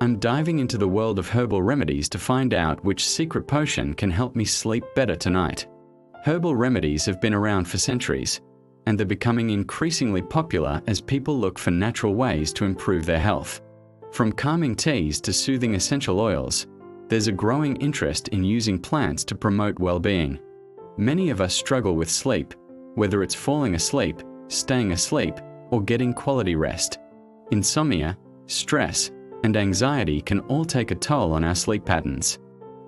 I'm diving into the world of herbal remedies to find out which secret potion can help me sleep better tonight. Herbal remedies have been around for centuries, and they're becoming increasingly popular as people look for natural ways to improve their health. From calming teas to soothing essential oils, there's a growing interest in using plants to promote well-being. Many of us struggle with sleep, whether it's falling asleep, staying asleep, or getting quality rest. Insomnia, stress, and anxiety can all take a toll on our sleep patterns.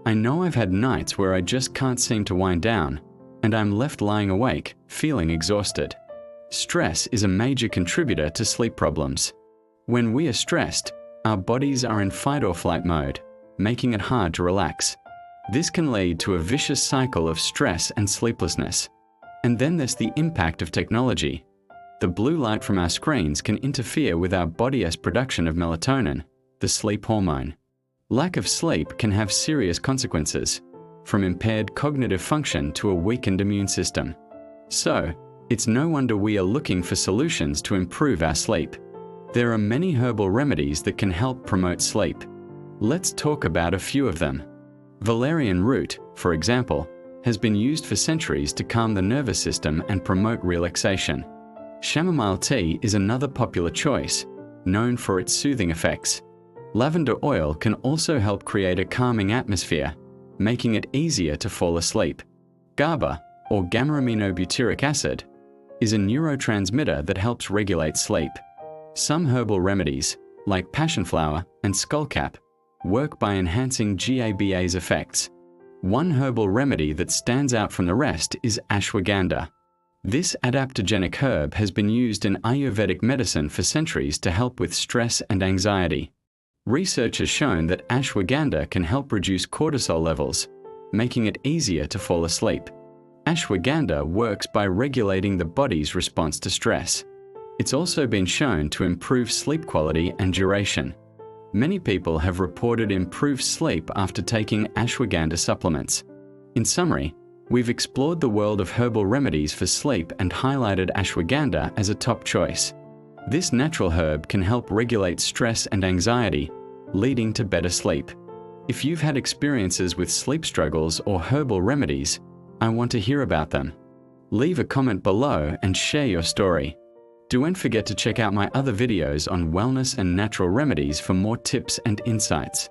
I know I've had nights where I just can't seem to wind down, and I'm left lying awake, feeling exhausted. Stress is a major contributor to sleep problems. When we are stressed, our bodies are in fight or flight mode, making it hard to relax. This can lead to a vicious cycle of stress and sleeplessness. And then there's the impact of technology. The blue light from our screens can interfere with our body's production of melatonin, the sleep hormone. Lack of sleep can have serious consequences, from impaired cognitive function to a weakened immune system. So, it's no wonder we are looking for solutions to improve our sleep. There are many herbal remedies that can help promote sleep. Let's talk about a few of them. Valerian root, for example, has been used for centuries to calm the nervous system and promote relaxation. Chamomile tea is another popular choice, known for its soothing effects. Lavender oil can also help create a calming atmosphere, making it easier to fall asleep. GABA, or gamma-aminobutyric acid, is a neurotransmitter that helps regulate sleep. Some herbal remedies, like passionflower and skullcap, work by enhancing GABA's effects. One herbal remedy that stands out from the rest is ashwagandha. This adaptogenic herb has been used in Ayurvedic medicine for centuries to help with stress and anxiety. Research has shown that ashwagandha can help reduce cortisol levels, making it easier to fall asleep. Ashwagandha works by regulating the body's response to stress. It's also been shown to improve sleep quality and duration. Many people have reported improved sleep after taking ashwagandha supplements. In summary, we've explored the world of herbal remedies for sleep and highlighted ashwagandha as a top choice. This natural herb can help regulate stress and anxiety, leading to better sleep. If you've had experiences with sleep struggles or herbal remedies, I want to hear about them. Leave a comment below and share your story. Don't forget to check out my other videos on wellness and natural remedies for more tips and insights.